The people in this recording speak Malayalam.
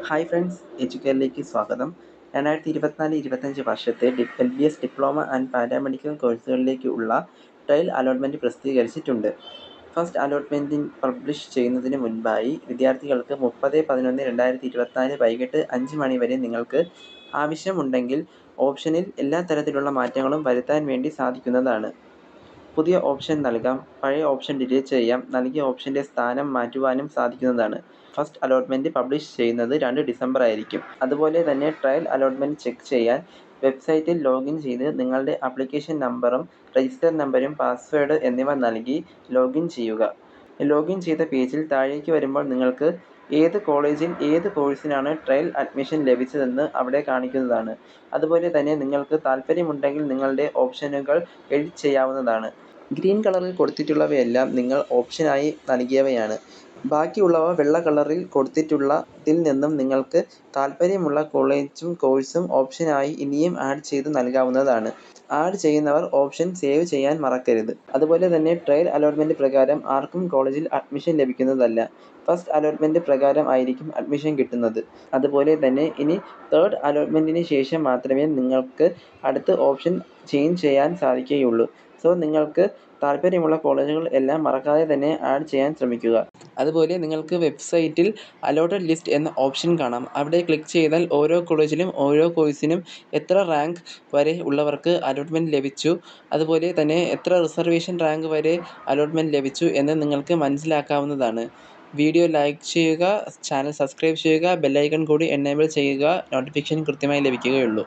ഹായ് ഫ്രണ്ട്സ്, എഡ്യൂക്കേറിലേക്ക് സ്വാഗതം. 2024-25 വർഷത്തെ LBS ഡിപ്ലോമ ആൻഡ് പാരാമെഡിക്കൽ കോഴ്സുകളിലേക്കുള്ള ട്രയൽ അലോട്ട്മെൻറ്റ് പ്രസിദ്ധീകരിച്ചിട്ടുണ്ട്. ഫസ്റ്റ് അലോട്ട്മെൻറ്റ് പബ്ലിഷ് ചെയ്യുന്നതിന് മുൻപായി വിദ്യാർത്ഥികൾക്ക് 30/11/2024 വൈകിട്ട് 5 മണി വരെ നിങ്ങൾക്ക് ആവശ്യമുണ്ടെങ്കിൽ ഓപ്ഷനിൽ എല്ലാ തരത്തിലുള്ള മാറ്റങ്ങളും വരുത്താൻ വേണ്ടി സാധിക്കുന്നതാണ്. പുതിയ ഓപ്ഷൻ നൽകാം, പഴയ ഓപ്ഷൻ ഡിലീറ്റ് ചെയ്യാം, നൽകിയ ഓപ്ഷൻ്റെ സ്ഥാനം മാറ്റുവാനും സാധിക്കുന്നതാണ്. ഫസ്റ്റ് അലോട്ട്മെൻറ്റ് പബ്ലിഷ് ചെയ്യുന്നത് 2 ഡിസംബർ ആയിരിക്കും. അതുപോലെ തന്നെ ട്രയൽ അലോട്ട്മെൻറ്റ് ചെക്ക് ചെയ്യാൻ വെബ്സൈറ്റിൽ ലോഗിൻ ചെയ്ത് നിങ്ങളുടെ ആപ്ലിക്കേഷൻ നമ്പറും രജിസ്റ്റർ നമ്പരും പാസ്വേഡ് എന്നിവ നൽകി ലോഗിൻ ചെയ്യുക. ലോഗിൻ ചെയ്ത പേജിൽ താഴേക്ക് വരുമ്പോൾ നിങ്ങൾക്ക് ഏത് കോളേജിൽ ഏത് കോഴ്സിനാണ് ട്രയൽ അഡ്മിഷൻ ലഭിച്ചതെന്ന് അവിടെ കാണിക്കുന്നതാണ്. അതുപോലെ തന്നെ നിങ്ങൾക്ക് താൽപ്പര്യമുണ്ടെങ്കിൽ നിങ്ങളുടെ ഓപ്ഷനുകൾ എഡിറ്റ് ചെയ്യാവുന്നതാണ്. ഗ്രീൻ കളറിൽ കൊടുത്തിട്ടുള്ളവയെല്ലാം നിങ്ങൾ ഓപ്ഷനായി നൽകിയവയാണ്. ബാക്കിയുള്ളവ വെള്ള കളറിൽ കൊടുത്തിട്ടുള്ളതിൽ നിന്നും നിങ്ങൾക്ക് താൽപ്പര്യമുള്ള കോളേജും കോഴ്സും ഓപ്ഷനായി ഇനിയും ആഡ് ചെയ്ത് നൽകാവുന്നതാണ്. ആഡ് ചെയ്യുന്നവർ ഓപ്ഷൻ സേവ് ചെയ്യാൻ മറക്കരുത്. അതുപോലെ തന്നെ ട്രയൽ അലോട്ട്മെൻറ്റ് പ്രകാരം ആർക്കും കോളേജിൽ അഡ്മിഷൻ ലഭിക്കുന്നതല്ല. ഫസ്റ്റ് അലോട്ട്മെൻറ്റ് പ്രകാരം ആയിരിക്കും അഡ്മിഷൻ കിട്ടുന്നത്. അതുപോലെ തന്നെ ഇനി തേർഡ് അലോട്ട്മെൻറ്റിന് ശേഷം മാത്രമേ നിങ്ങൾക്ക് അടുത്ത ഓപ്ഷൻ ചേഞ്ച് ചെയ്യാൻ സാധിക്കുകയുള്ളൂ. സോ നിങ്ങൾക്ക് താൽപ്പര്യമുള്ള കോളേജുകൾ എല്ലാം മറക്കാതെ തന്നെ ആഡ് ചെയ്യാൻ ശ്രമിക്കുക. അതുപോലെ നിങ്ങൾക്ക് വെബ്സൈറ്റിൽ അലോട്ടഡ് ലിസ്റ്റ് എന്ന ഓപ്ഷൻ കാണാം. അവിടെ ക്ലിക്ക് ചെയ്താൽ ഓരോ കോളേജിലും ഓരോ കോഴ്സിനും എത്ര റാങ്ക് വരെ ഉള്ളവർക്ക് അലോട്ട്മെൻറ്റ് ലഭിച്ചു, അതുപോലെ തന്നെ എത്ര റിസർവേഷൻ റാങ്ക് വരെ അലോട്ട്മെൻറ്റ് ലഭിച്ചു എന്ന് നിങ്ങൾക്ക് മനസ്സിലാക്കാവുന്നതാണ്. വീഡിയോ ലൈക്ക് ചെയ്യുക, ചാനൽ സബ്സ്ക്രൈബ് ചെയ്യുക, ബെല്ലൈക്കൺ കൂടി എനേബിൾ ചെയ്യുക. നോട്ടിഫിക്കേഷൻ കൃത്യമായി ലഭിക്കുകയുള്ളൂ.